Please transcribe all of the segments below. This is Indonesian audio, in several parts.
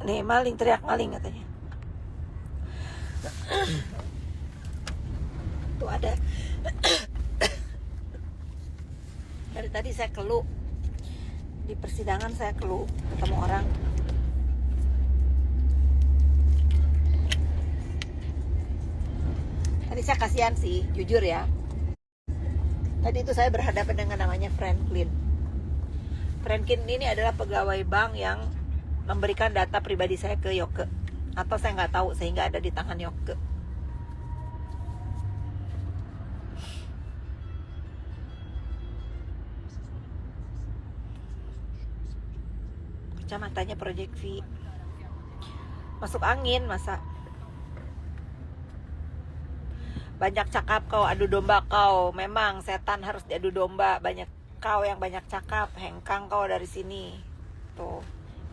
Nih maling, teriak maling katanya. Tuh ada. Dari tadi saya keluh di persidangan, saya keluh ketemu orang. Tadi saya kasihan sih, jujur ya. Tadi itu saya berhadapan dengan namanya Franklin. Franklin ini adalah pegawai bank yang memberikan data pribadi saya ke Yoke, atau saya nggak tahu, sehingga ada di tangan Yoke. Kacamatanya Project V. Masuk angin masa. Banyak cakap kau, adu domba kau. Memang setan harus diadu domba. Banyak kau yang banyak cakap, hengkang kau dari sini. Tuh.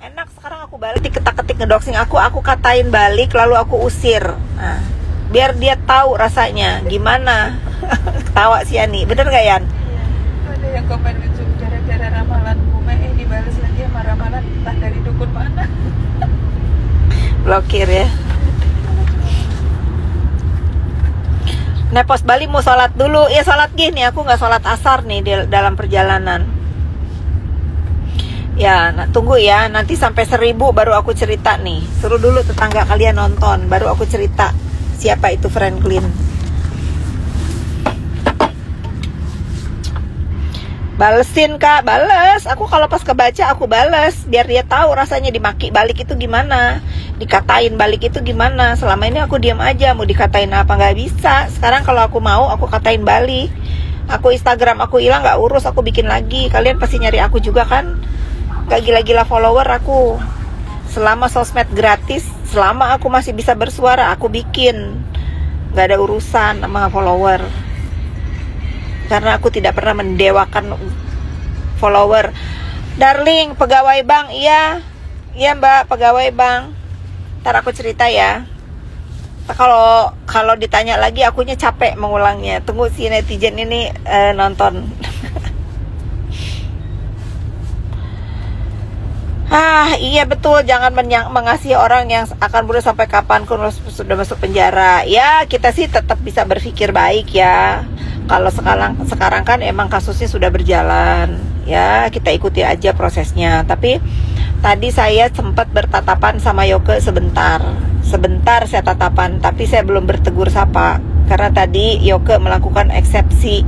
Enak sekarang aku balik diketak-ketik ngedoxing aku katain balik lalu aku usir. Nah, biar dia tahu rasanya gimana. Ketawa si Yani. Bener gak Yan? Iya. Ada yang komen lucu, gara-gara ramalan Bume dibalas lagi sama ramalan entah dari dukun mana. Blokir ya. Nepos Bali mau sholat dulu. Ya sholat gini, aku gak sholat asar nih di dalam perjalanan. Ya tunggu ya, nanti sampai 1000 baru aku cerita nih. Suruh dulu tetangga kalian nonton, baru aku cerita siapa itu Franklin. Balesin kak, bales. Aku kalau pas kebaca aku bales, biar dia tahu rasanya dimaki balik itu gimana, dikatain balik itu gimana. Selama ini aku diam aja, mau dikatain apa nggak bisa. Sekarang kalau aku mau, aku katain balik. Aku Instagram aku hilang nggak urus, aku bikin lagi. Kalian pasti nyari aku juga kan? Gak gila-gila follower aku. Selama sosmed gratis, selama aku masih bisa bersuara, aku bikin. Gak ada urusan sama follower. Karena aku tidak pernah mendewakan follower. Darling, pegawai bank, iya. Iya mbak, pegawai bank. Ntar aku cerita ya. Kalau ditanya lagi, akunya capek mengulangnya. Tunggu si netizen ini nonton. Iya betul, jangan mengasihi orang yang akan bunuh sampai kapanpun sudah masuk penjara. Ya kita sih tetap bisa berpikir baik ya. Kalau sekarang kan emang kasusnya sudah berjalan, ya kita ikuti aja prosesnya. Tapi tadi saya sempat bertatapan sama Yoke sebentar saya tatapan, tapi saya belum bertegur sapa karena tadi Yoke melakukan eksepsi.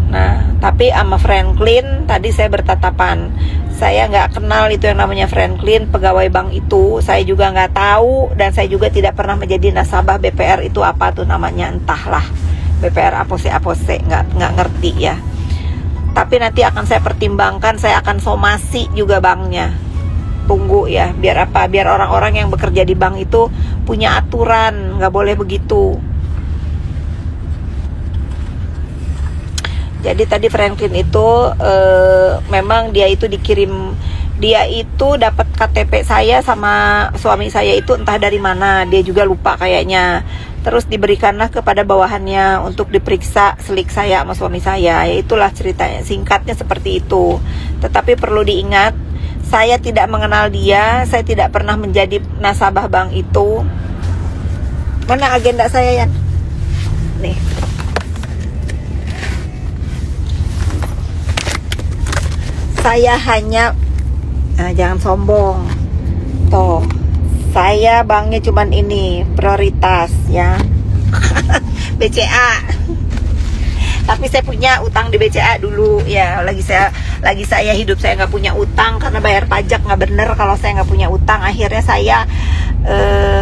Nah, tapi sama Franklin tadi saya bertatapan. Saya nggak kenal itu yang namanya Franklin, pegawai bank itu. Saya juga nggak tahu, dan saya juga tidak pernah menjadi nasabah BPR. Itu apa tuh namanya, entahlah. BPR apose nggak ngerti ya. Tapi nanti akan saya pertimbangkan, saya akan somasi juga banknya. Tunggu ya, biar apa? Biar orang-orang yang bekerja di bank itu punya aturan, nggak boleh begitu. Jadi tadi Franklin itu memang dia itu dapat KTP saya sama suami saya itu entah dari mana, dia juga lupa kayaknya. Terus diberikanlah kepada bawahannya untuk diperiksa selik saya sama suami saya. Ya itulah ceritanya, singkatnya seperti itu. Tetapi perlu diingat, saya tidak mengenal dia, saya tidak pernah menjadi nasabah bank itu. Mana agenda saya Yan? Nih. Saya hanya jangan sombong. Tuh, saya banknya cuman ini, prioritas ya. BCA. Tapi saya punya utang di BCA dulu ya. Lagi saya hidup saya nggak punya utang karena bayar pajak nggak bener kalau saya nggak punya utang. Akhirnya saya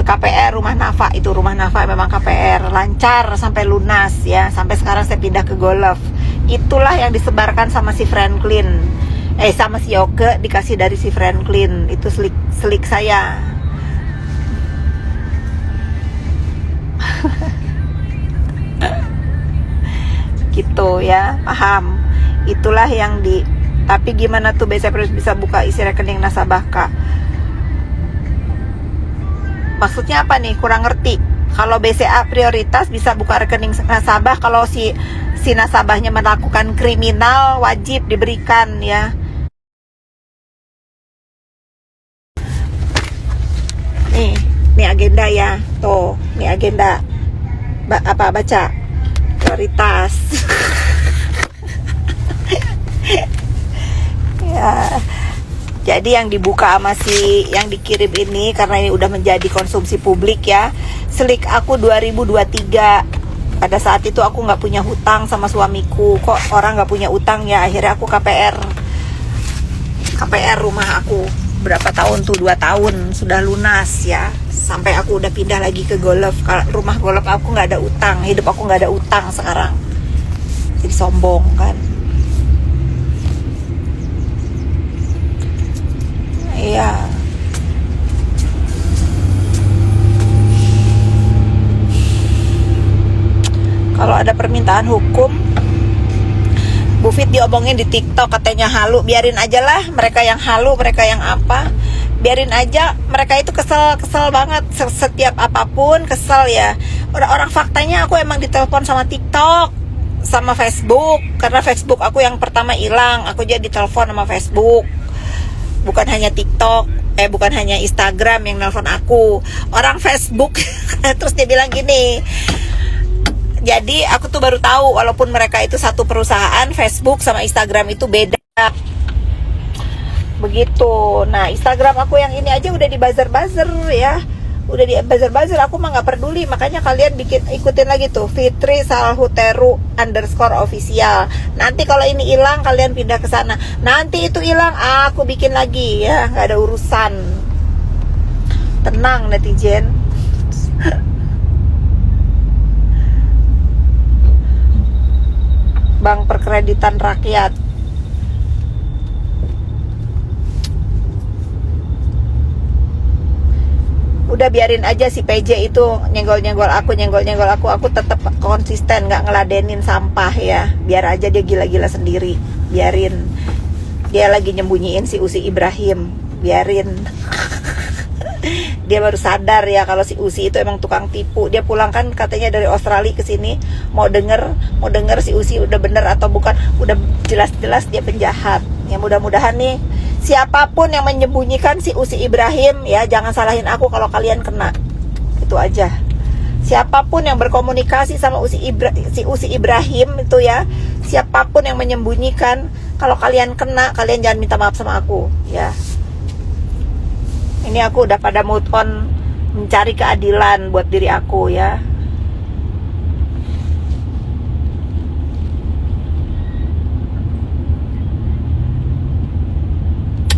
KPR Rumah Nafa, itu Rumah Nafa memang KPR lancar sampai lunas ya. Sampai sekarang saya pindah ke Golf. Itulah yang disebarkan sama si Franklin. Sama si Yoke dikasih dari si Franklin. Itu selik saya. Gitu ya, paham. Itulah yang tapi gimana tuh BCA bisa buka isi rekening nasabah kak? Maksudnya apa nih? Kurang ngerti. Kalau BCA prioritas bisa buka rekening nasabah, kalau si nasabahnya melakukan kriminal wajib diberikan ya. ini agenda ya. Tuh, ini agenda. Baca. Prioritas. Ya. Jadi yang dibuka sama yang dikirim ini, karena ini udah menjadi konsumsi publik ya. Slik aku 2023. Pada saat itu aku nggak punya hutang sama suamiku. Kok orang nggak punya utang ya? Akhirnya aku KPR rumah aku. Berapa tahun tuh? 2 tahun sudah lunas ya. Sampai aku udah pindah lagi ke Golf. Rumah Golf aku nggak ada utang. Hidup aku nggak ada utang sekarang. Jadi sombong kan. Iya. Kalau ada permintaan hukum, Bu Fit diomongin di TikTok katanya halu, biarin aja lah. Mereka yang halu, mereka yang apa, biarin aja. Mereka itu kesel banget. Setiap apapun kesel ya. Orang faktanya aku emang ditelepon sama TikTok, sama Facebook. Karena Facebook aku yang pertama hilang, aku jadi telepon sama Facebook. Bukan hanya TikTok, bukan hanya Instagram yang nelpon aku, orang Facebook. Terus dia bilang gini, jadi aku tuh baru tahu walaupun mereka itu satu perusahaan, Facebook sama Instagram itu beda. Begitu. Nah, Instagram aku yang ini aja udah di buzzer ya. Udah di buzzer, aku mah nggak peduli. Makanya kalian ikutin lagi tuh Fitri Salhuteru _official. Nanti kalau ini hilang kalian pindah ke sana. Nanti itu hilang aku bikin lagi ya, nggak ada urusan. Tenang netizen. Bank Perkreditan Rakyat. Udah biarin aja si PJ itu nyenggol-nyenggol aku tetap konsisten, nggak ngeladenin sampah ya. Biar aja dia gila-gila sendiri, biarin. Dia lagi nyembunyiin si Usi Ibrahim, biarin. Dia baru sadar ya kalau si Usi itu emang tukang tipu. Dia pulang kan katanya dari Australia ke sini mau denger si Usi udah bener atau bukan. Udah jelas-jelas dia penjahat. Ya mudah-mudahan nih siapapun yang menyembunyikan si Usi Ibrahim ya, jangan salahin aku kalau kalian kena. Itu aja. Siapapun yang berkomunikasi sama si Usi Ibrahim itu ya, siapapun yang menyembunyikan, kalau kalian kena, kalian jangan minta maaf sama aku ya. Ini aku udah pada move on mencari keadilan buat diri aku ya.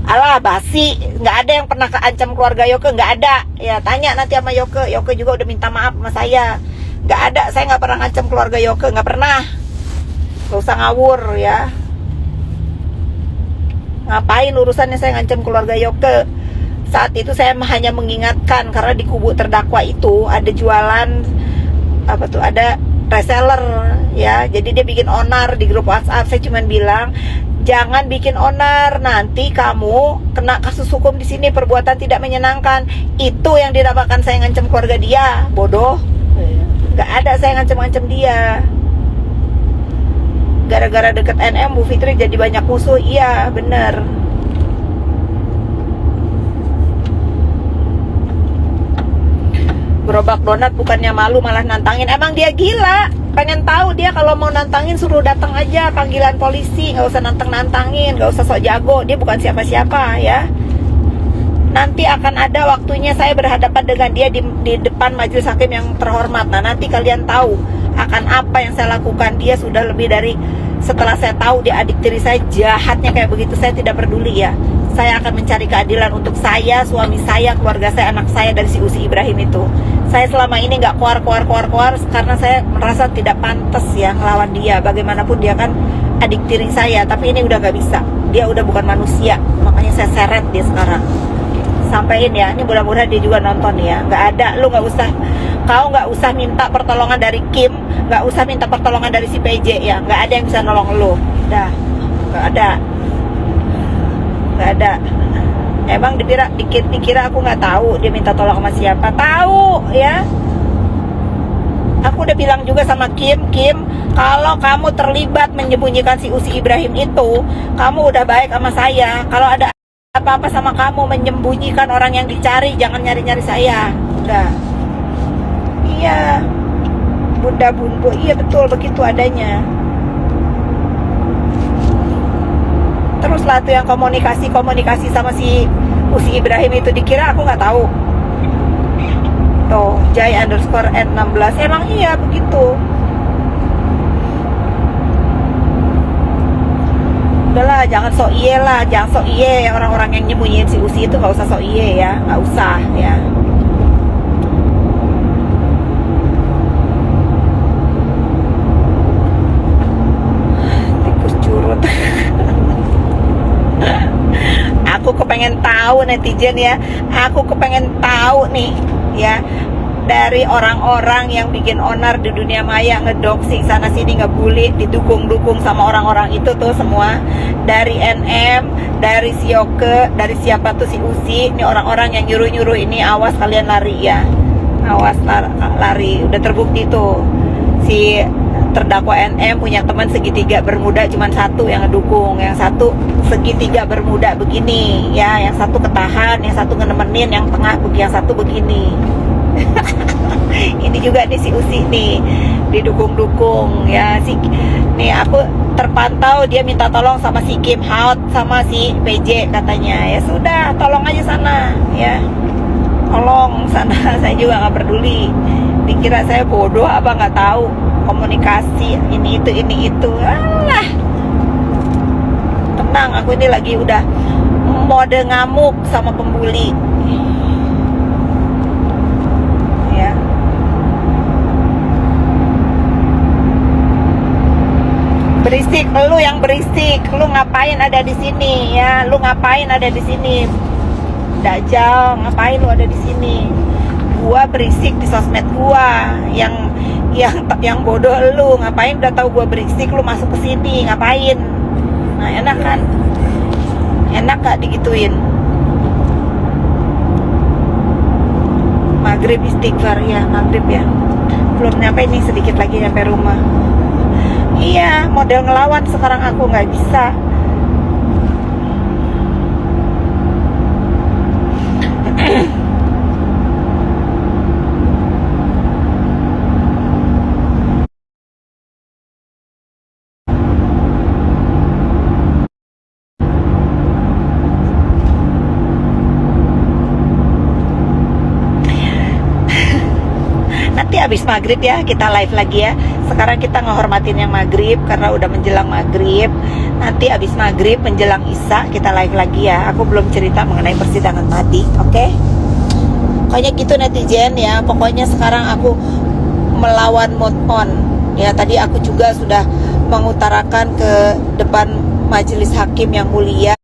Alah basi, nggak ada yang pernah keancam keluarga Yoke, nggak ada. Ya tanya nanti sama Yoke juga udah minta maaf sama saya. Nggak ada, saya nggak pernah ngancam keluarga Yoke, nggak pernah. Gak usah ngawur ya. Ngapain urusannya saya ngancam keluarga Yoke? Saat itu saya hanya mengingatkan karena di kubu terdakwa itu ada jualan ada reseller ya. Jadi dia bikin onar di grup WhatsApp. Saya cuma bilang jangan bikin onar, nanti kamu kena kasus hukum di sini, perbuatan tidak menyenangkan. Itu yang dinamakan saya ngancam keluarga dia. Bodoh. Gak ada saya ngancam-ngancam dia. Gara-gara deket NM Bu Fitri jadi banyak musuh. Iya bener. Gerobak donat bukannya malu malah nantangin. Emang dia gila. Pengen tahu dia kalau mau nantangin suruh datang aja panggilan polisi, nggak usah nantangin, nggak usah sok jago. Dia bukan siapa-siapa ya. Nanti akan ada waktunya saya berhadapan dengan dia di depan majelis hakim yang terhormat. Nah nanti kalian tahu akan apa yang saya lakukan. Dia sudah lebih dari, setelah saya tahu dia adik tiri saya jahatnya kayak begitu, saya tidak peduli ya. Saya akan mencari keadilan untuk saya, suami saya, keluarga saya, anak saya dari si Usi Ibrahim itu. Saya selama ini nggak keluar karena saya merasa tidak pantas ya ngelawan dia. Bagaimanapun dia kan adik tiri saya, tapi ini udah nggak bisa. Dia udah bukan manusia, makanya saya seret dia sekarang. Sampein ya, ini mudah-mudahan dia juga nonton ya. Nggak ada, lu kau nggak usah minta pertolongan dari Kim, nggak usah minta pertolongan dari si PJ ya. Nggak ada yang bisa nolong lu. Dah, nggak ada. Emang dikira aku nggak tahu dia minta tolong sama siapa? Tahu ya. Aku udah bilang juga sama Kim, kalau kamu terlibat menyembunyikan si Usi Ibrahim itu, kamu udah baik sama saya. Kalau ada apa-apa sama kamu menyembunyikan orang yang dicari, jangan nyari-nyari saya. Bunda. Iya, Bunda Bumbu, iya betul begitu adanya. Terus lah tuh yang komunikasi sama si Usi Ibrahim itu dikira aku nggak tahu. Tuh, Jai_N16. Emang iya begitu. Udahlah, jangan sok iye lah, jangan sok iye. Orang-orang yang nyembunyiin si Usi itu nggak usah sok iye ya, nggak usah ya. Tikus curut. Aku kepengen tahu netizen ya, aku kepengen tahu nih ya, dari orang-orang yang bikin onar di dunia maya, ngedoxing sana sini, ngebully, didukung-dukung sama orang-orang itu tuh semua, dari NM, dari si Yoke, dari siapa tuh si Usi, ini orang-orang yang nyuruh-nyuruh ini, awas kalian lari ya, awas lari, udah terbukti tuh si terdakwa NM punya teman segitiga bermuda cuman satu yang ngedukung, yang satu segitiga bermuda begini ya, yang satu ketahan, yang satu ngenemenin, yang tengah yang satu begini. Ini juga nih si Usi nih didukung-dukung ya, si nih aku terpantau dia minta tolong sama si Kim Haut sama si PJ katanya, ya sudah tolong aja sana ya, tolong sana. Saya juga nggak peduli, dikira saya bodoh apa nggak tahu komunikasi ini itu. Alah, tenang, aku ini lagi udah mode ngamuk sama pembuli ya. Berisik, lu yang berisik, lu ngapain ada di sini ya, lu ngapain ada di sini, Dajjal, ngapain lu ada di sini? Gua berisik di sosmed gua, yang bodoh lu, ngapain udah tahu gua berisik lu masuk ke sini, ngapain? Nah, enak kan? Enak gak digituin? Maghrib istighfar ya, maghrib ya. Belum nyampe nih, sedikit lagi nyampe rumah. Iya, model ngelawan sekarang aku nggak bisa. Nanti habis maghrib ya kita live lagi ya. Sekarang kita ngehormatin yang maghrib karena udah menjelang maghrib. Nanti habis maghrib menjelang isya kita live lagi ya. Aku belum cerita mengenai persidangan tadi, oke? Pokoknya gitu netizen ya. Pokoknya sekarang aku melawan move on ya. Tadi aku juga sudah mengutarakan ke depan majelis hakim yang mulia,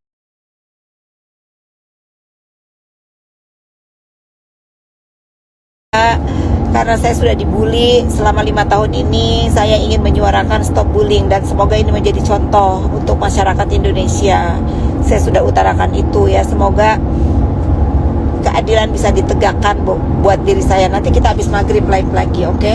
karena saya sudah dibully selama 5 tahun ini. Saya ingin menyuarakan stop bullying dan semoga ini menjadi contoh untuk masyarakat Indonesia. Saya sudah utarakan itu ya, semoga keadilan bisa ditegakkan buat diri saya. Nanti kita habis maghrib live lagi, oke?